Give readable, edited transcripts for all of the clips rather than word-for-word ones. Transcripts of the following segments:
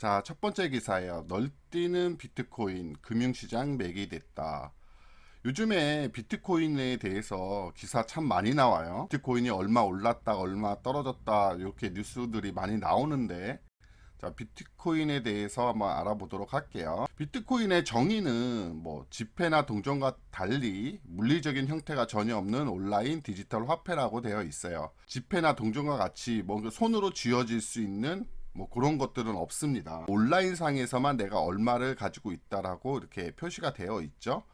자, 첫 번째 기사예요. 널뛰는 비트코인 금융시장 맥이 됐다. 요즘에 비트코인에 대해서 기사 참 많이 나와요. 비트코인이 얼마 올랐다, 얼마 떨어졌다, 이렇게 뉴스들이 많이 나오는데, 자, 비트코인에 대해서 한번 알아보도록 할게요. 비트코인의 정의는 뭐 지폐나 동전과 달리 물리적인 형태가 전혀 없는 온라인 디지털 화폐라고 되어 있어요. 지폐나 동전과 같이 뭐 손으로 쥐어질 수 있는 뭐 그런 것들은 없습니다. 온라인 상에서만 내가 얼마를 가지고 있다라고 이렇게 표시가 되어 있죠.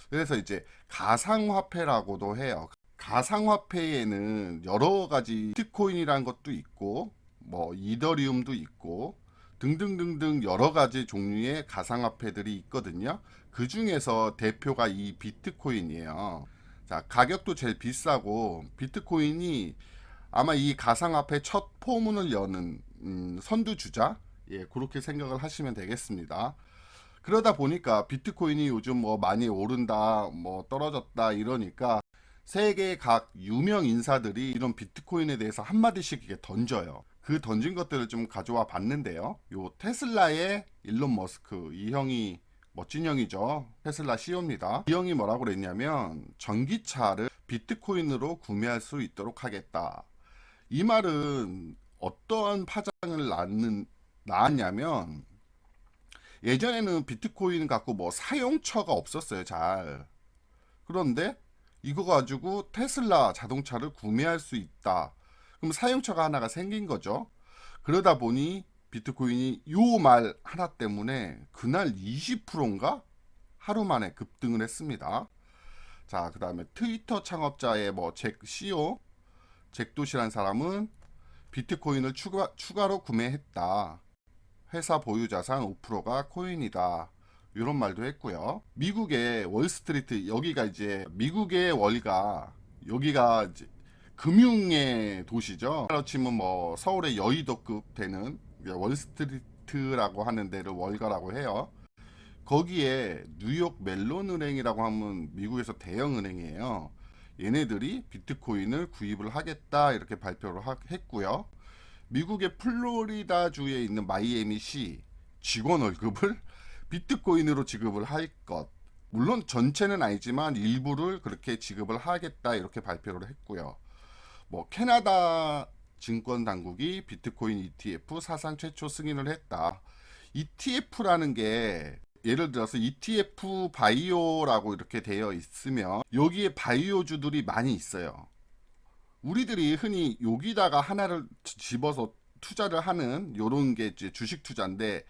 그래서 이제 가상화폐라고도 해요. 가상화폐에는 여러 가지 비트코인이라는 것도 있고 뭐 이더리움도 있고 등등등등 여러 가지 종류의 가상화폐들이 있거든요. 그 중에서 대표가 이 비트코인이에요. 자, 가격도 제일 비싸고 비트코인이 아마 이 가상화폐 첫 포문을 여는 선두주자, 예, 그렇게 생각을 하시면 되겠습니다. 그러다 보니까 비트코인이 요즘 뭐 많이 오른다, 뭐 떨어졌다 이러니까 세계 각 유명 인사들이 이런 비트코인에 대해서 한마디씩 이렇게 던져요. 그 던진 것들을 좀 가져와 봤는데요. 요 테슬라의 일론 머스크, 이 형이 멋진 형이죠. 테슬라 CEO입니다. 이 형이 뭐라고 그랬냐면 전기차를 비트코인으로 구매할 수 있도록 하겠다. 이 말은 어떠한 파장을 낳았냐면 예전에는 비트코인 갖고 뭐 사용처가 없었어요, 잘. 그런데 이거 가지고 테슬라 자동차를 구매할 수 있다. 그럼 사용처가 하나가 생긴 거죠. 그러다 보니 비트코인이 요 말 하나 때문에 그날 20%인가? 하루 만에 급등을 했습니다. 자, 그 다음에 트위터 창업자의 뭐 잭 CEO, 잭도시라는 사람은 비트코인을 추가로 구매했다. 회사 보유 자산 5%가 코인이다. 이런 말도 했고요. 미국의 월스트리트, 여기가 이제 미국의 월가, 여기가 이제 금융의 도시죠. 그렇 치면 뭐 서울의 여의도급 되는 월스트리트라고 하는 데를 월가라고 해요. 거기에 뉴욕 멜론 은행이라고 하면 미국에서 대형 은행이에요. 얘네들이 비트코인을 구입을 하겠다 이렇게 발표를 했고요. 미국의 플로리다주에 있는 마이애미시 직원 월급을 비트코인으로 지급을 할 것. 물론 전체는 아니지만 일부를 그렇게 지급을 하겠다 이렇게 발표를 했고요. 뭐 캐나다 증권 당국이 비트코인 ETF 사상 최초 승인을 했다. ETF라는 게 예를 들어서 ETF 바이오라고 이렇게 되어 있으면 여기에 바이오주들이 많이 있어요. 우리들이 흔히 여기다가 하나를 집어서 투자를 하는 요런 게 이제 주식 투자인데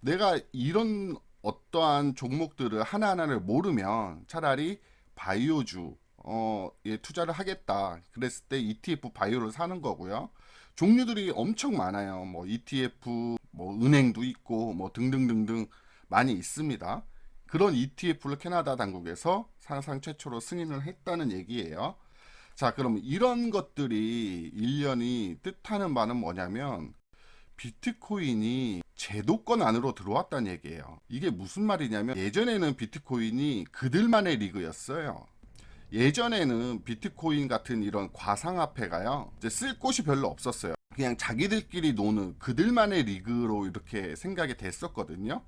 내가 이런 어떠한 종목들을 하나하나를 모르면 차라리 바이오주 예, 투자를 하겠다. 그랬을 때 ETF 바이오를 사는 거고요. 종류들이 엄청 많아요. 뭐 ETF, 뭐 은행도 있고 뭐 등등등등 많이 있습니다. 그런 ETF를 캐나다 당국에서 사상 최초로 승인을 했다는 얘기예요. 자, 그럼 이런 것들이 일련이 뜻하는 바는 뭐냐면 비트코인이 제도권 안으로 들어왔다는 얘기예요. 이게 무슨 말이냐면 예전에는 비트코인이 그들만의 리그였어요. 예전에는 비트코인 같은 이런 과상화폐가요, 이제 쓸 곳이 별로 없었어요. 그냥 자기들끼리 노는 그들만의 리그로 이렇게 생각이 됐었거든요.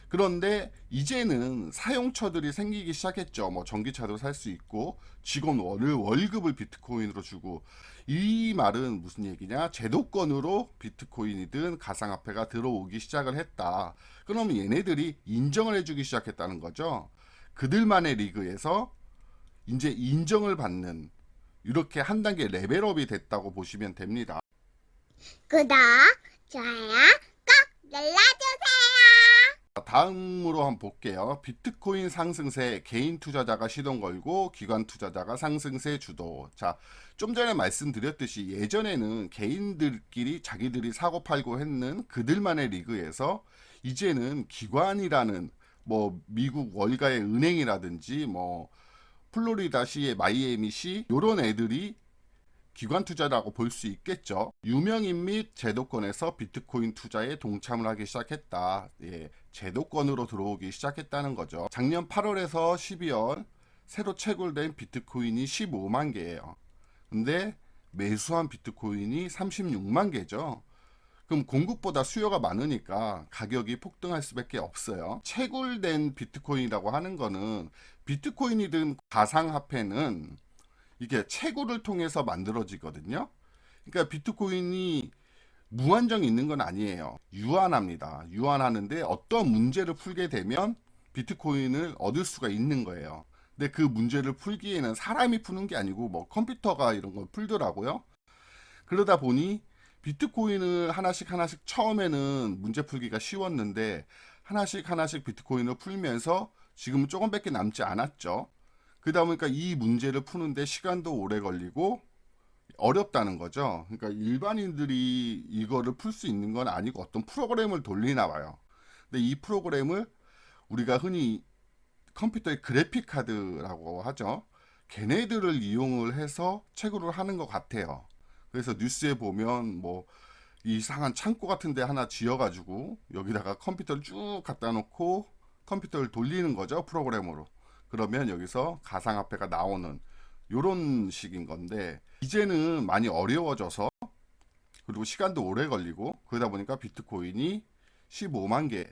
그런데 이제는 사용처들이 생기기 시작했죠. 뭐 전기차도 살 수 있고 직원 월급을 비트코인으로 주고, 이 말은 무슨 얘기냐? 제도권으로 비트코인이든 가상화폐가 들어오기 시작을 했다. 그러면 얘네들이 인정을 해주기 시작했다는 거죠. 그들만의 리그에서 이제 인정을 받는, 이렇게 한 단계 레벨업이 됐다고 보시면 됩니다. 구독, 좋아요 꼭 눌러주세요. 다음으로 한번 볼게요. 비트코인 상승세 개인 투자자가 시동 걸고 기관 투자자가 상승세 주도. 자, 좀 전에 말씀드렸듯이 예전에는 개인들끼리 자기들이 사고 팔고 했는 그들만의 리그에서 이제는 기관이라는 뭐 미국 월가의 은행이라든지 뭐 플로리다시의 마이애미시 요런 애들이 기관 투자라고 볼 수 있겠죠. 유명인 및 제도권에서 비트코인 투자에 동참을 하기 시작했다. 예, 제도권으로 들어오기 시작했다는 거죠. 작년 8월에서 12월 새로 채굴된 비트코인이 15만 개예요. 근데 매수한 비트코인이 36만 개죠. 그럼 공급보다 수요가 많으니까 가격이 폭등할 수밖에 없어요. 채굴된 비트코인이라고 하는 거는 비트코인이든 가상화폐는 이게 채굴을 통해서 만들어지거든요. 그러니까 비트코인이 무한정이 있는 건 아니에요. 유한합니다. 유한하는데 어떤 문제를 풀게 되면 비트코인을 얻을 수가 있는 거예요. 근데 그 문제를 풀기에는 사람이 푸는 게 아니고 뭐 컴퓨터가 이런 걸 풀더라고요. 그러다 보니 비트코인을 하나씩 하나씩 처음에는 문제 풀기가 쉬웠는데 하나씩 하나씩 비트코인을 풀면서 지금은 조금밖에 남지 않았죠. 그러다 보니까 이 문제를 푸는데 시간도 오래 걸리고 어렵다는 거죠. 그러니까 일반인들이 이거를 풀 수 있는 건 아니고 어떤 프로그램을 돌리나 봐요. 근데 이 프로그램을 우리가 흔히 컴퓨터의 그래픽 카드라고 하죠. 걔네들을 이용을 해서 채굴을 하는 것 같아요. 그래서 뉴스에 보면 뭐 이상한 창고 같은 데 하나 지어가지고 여기다가 컴퓨터를 쭉 갖다 놓고 컴퓨터를 돌리는 거죠, 프로그램으로. 그러면 여기서 가상화폐가 나오는 요런 식인 건데, 이제는 많이 어려워져서 그리고 시간도 오래 걸리고 그러다 보니까 비트코인이 15만 개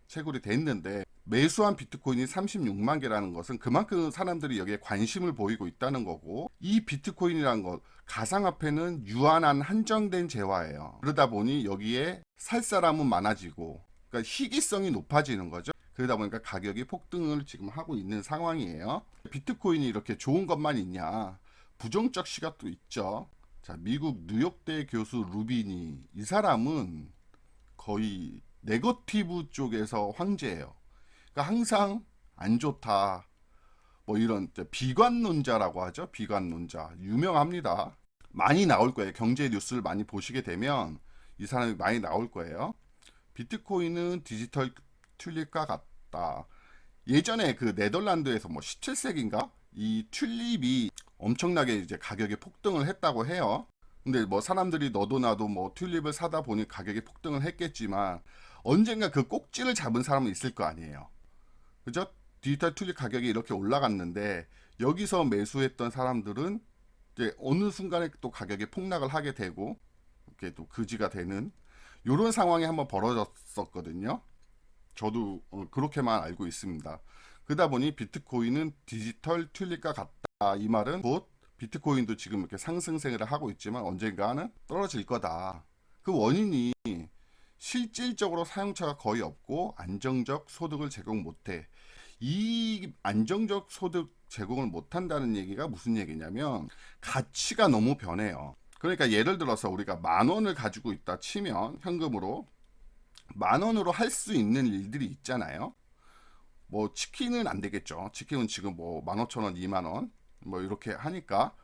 채굴이 됐는데, 매수한 비트코인이 36만 개라는 것은 그만큼 사람들이 여기에 관심을 보이고 있다는 거고, 이 비트코인이라는 것, 가상화폐는 유한한 한정된 재화예요. 그러다 보니 여기에 살 사람은 많아지고, 그러니까 희귀성이 높아지는 거죠. 그러다 보니까 가격이 폭등을 지금 하고 있는 상황이에요. 비트코인이 이렇게 좋은 것만 있냐? 부정적 시각도 있죠. 자, 미국 뉴욕대 교수 루비니, 이 사람은 거의 네거티브 쪽에서 황제예요. 그러니까 항상 안 좋다, 뭐 이런 비관론자라고 하죠. 비관론자 유명합니다. 많이 나올 거예요. 경제 뉴스를 많이 보시게 되면 이 사람이 많이 나올 거예요. 비트코인은 디지털 튤립과 같다. 예전에 그 네덜란드에서 뭐 17세기인가 이 튤립이 엄청나게 이제 가격이 폭등을 했다고 해요. 근데 뭐 사람들이 너도 나도 뭐 튤립을 사다 보니 가격이 폭등을 했겠지만 언젠가 그 꼭지를 잡은 사람은 있을 거 아니에요. 그죠? 디지털 튤립 가격이 이렇게 올라갔는데 여기서 매수했던 사람들은 이제 어느 순간에 또 가격이 폭락을 하게 되고 이렇게 또 그지가 되는 이런 상황이 한번 벌어졌었거든요. 저도 그렇게만 알고 있습니다. 그러다 보니 비트코인은 디지털 튤립과 같다. 이 말은 곧 비트코인도 지금 이렇게 상승세를 하고 있지만 언젠가는 떨어질 거다. 그 원인이 실질적으로 사용처가 거의 없고 안정적 소득을 제공 못해. 이 안정적 소득 제공을 못한다는 얘기가 무슨 얘기냐면 가치가 너무 변해요. 그러니까 예를 들어서 우리가 10,000원을 가지고 있다 치면 현금으로 10,000원으로 할 수 있는 일들이 있잖아요. 뭐 치킨은 안 되겠죠. 치킨은 지금 뭐 15,000원, 20,000원 뭐 이렇게 하니까.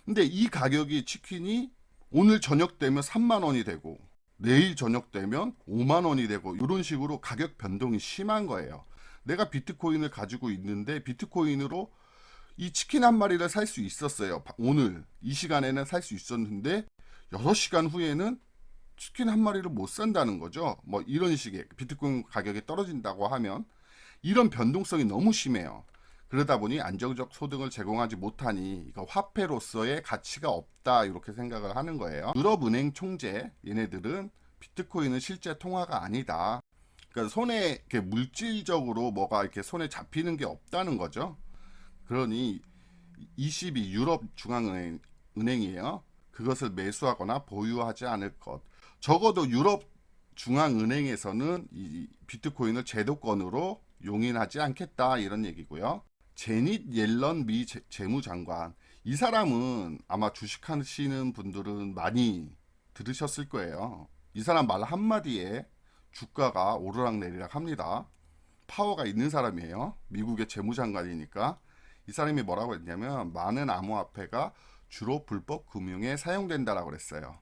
근데 이 가격이 치킨이 오늘 저녁 되면 30,000원이 되고 내일 저녁 되면 50,000원이 되고 이런 식으로 가격 변동이 심한 거예요. 내가 비트코인을 가지고 있는데 비트코인으로 이 치킨 한 마리를 살 수 있었어요. 오늘 이 시간에는 살 수 있었는데 6시간 후에는 치킨 한 마리를 못 산다는 거죠. 뭐 이런 식의 비트코인 가격이 떨어진다고 하면 이런 변동성이 너무 심해요. 그러다 보니 안정적 소득을 제공하지 못하니 이거 화폐로서의 가치가 없다 이렇게 생각을 하는 거예요. 유럽은행 총재 얘네들은 비트코인은 실제 통화가 아니다. 그러니까 손에 이렇게 물질적으로 뭐가 이렇게 손에 잡히는 게 없다는 거죠. 그러니 22 유럽 중앙은행이에요. 그것을 매수하거나 보유하지 않을 것. 적어도 유럽 중앙은행에서는 이 비트코인을 제도권으로 용인하지 않겠다 이런 얘기고요. 제닛 옐런 미 재무장관, 이 사람은 아마 주식하시는 분들은 많이 들으셨을 거예요. 이 사람 말 한마디에 주가가 오르락내리락 합니다. 파워가 있는 사람이에요. 미국의 재무장관이니까. 이 사람이 뭐라고 했냐면 많은 암호화폐가 주로 불법 금융에 사용된다라고 그랬어요.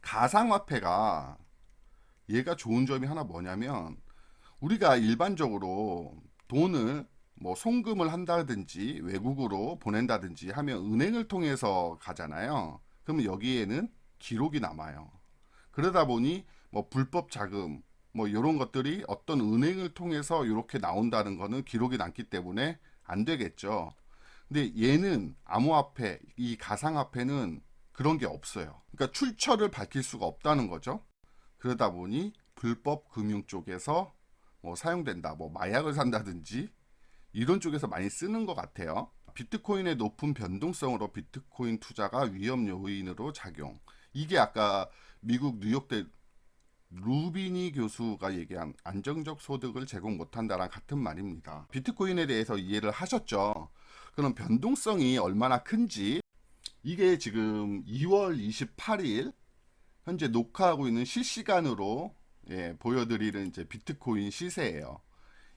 가상화폐가 얘가 좋은 점이 하나 뭐냐면 우리가 일반적으로 돈을 뭐 송금을 한다든지 외국으로 보낸다든지 하면 은행을 통해서 가잖아요. 그러면 여기에는 기록이 남아요. 그러다 보니 뭐 불법 자금 뭐 이런 것들이 어떤 은행을 통해서 이렇게 나온다는 거는 기록이 남기 때문에 안 되겠죠. 근데 얘는 암호화폐, 이 가상화폐는 그런 게 없어요. 그러니까 출처를 밝힐 수가 없다는 거죠. 그러다 보니 불법 금융 쪽에서 뭐 사용된다. 뭐 마약을 산다든지 이런 쪽에서 많이 쓰는 것 같아요. 비트코인의 높은 변동성으로 비트코인 투자가 위험 요인으로 작용. 이게 아까 미국 뉴욕대 루비니 교수가 얘기한 안정적 소득을 제공 못한다랑 같은 말입니다. 비트코인에 대해서 이해를 하셨죠? 그럼 변동성이 얼마나 큰지, 이게 지금 2월 28일 현재 녹화하고 있는 실시간으로 보여드리는 이제 비트코인 시세예요.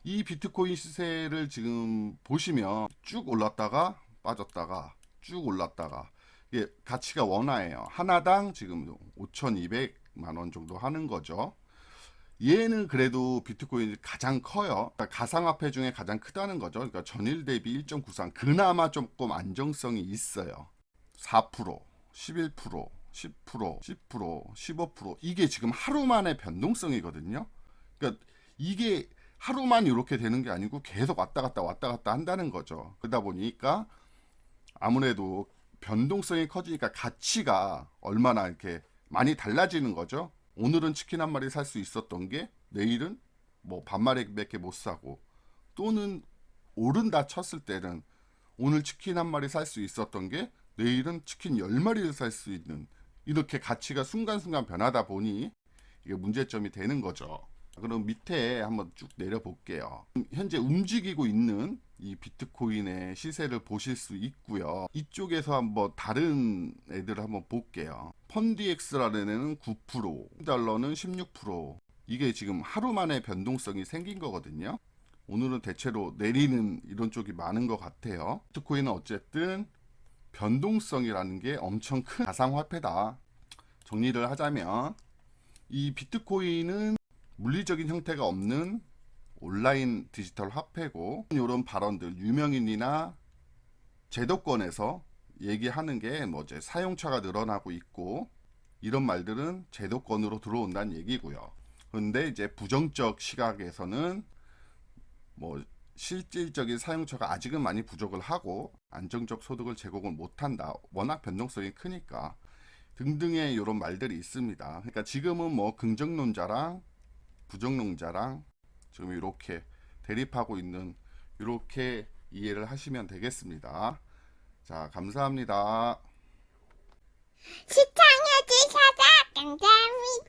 이 비트코인 시세를 지금 보시면 쭉 올랐다가 빠졌다가 쭉 올랐다가, 이게 가치가 원화예요. 하나당 지금 5,200만 원 정도 하는 거죠. 얘는 그래도 비트코인이 가장 커요. 그러니까 가상화폐 중에 가장 크다는 거죠. 그러니까 전일 대비 1.93, 그나마 조금 안정성이 있어요. 4%, 11%, 10%, 10%, 15%, 이게 지금 하루 만에 변동성이거든요. 그러니까 이게 하루만 이렇게 되는 게 아니고 계속 왔다 갔다 한다는 거죠. 그러다 보니까 아무래도 변동성이 커지니까 가치가 얼마나 이렇게 많이 달라지는 거죠. 오늘은 치킨 한 마리 살 수 있었던 게 내일은 뭐 반마리밖에 못 사고, 또는 오른다 쳤을 때는 오늘 치킨 한 마리 살 수 있었던 게 내일은 치킨 10마리를 살 수 있는, 이렇게 가치가 순간순간 변하다 보니 이게 문제점이 되는 거죠. 그럼 밑에 한번 쭉 내려볼게요. 현재 움직이고 있는 이 비트코인의 시세를 보실 수 있고요. 이쪽에서 한번 다른 애들을 한번 볼게요. 펀디엑스라는 애는 9%, 달러는 16%. 이게 지금 하루 만에 변동성이 생긴 거거든요. 오늘은 대체로 내리는 이런 쪽이 많은 것 같아요. 비트코인은 어쨌든 변동성이라는 게 엄청 큰 가상화폐다. 정리를 하자면 이 비트코인은 물리적인 형태가 없는 온라인 디지털 화폐고, 이런 발언들 유명인이나 제도권에서 얘기하는 게 뭐 이제 사용처가 늘어나고 있고, 이런 말들은 제도권으로 들어온다는 얘기고요. 그런데 이제 부정적 시각에서는 뭐 실질적인 사용처가 아직은 많이 부족을 하고 안정적 소득을 제공을 못한다. 워낙 변동성이 크니까 등등의 이런 말들이 있습니다. 그러니까 지금은 뭐 긍정론자랑 부정론자랑 지금 이렇게 대립하고 있는, 이렇게 이해를 하시면 되겠습니다. 자, 감사합니다. 시청해주셔서 감사합니다.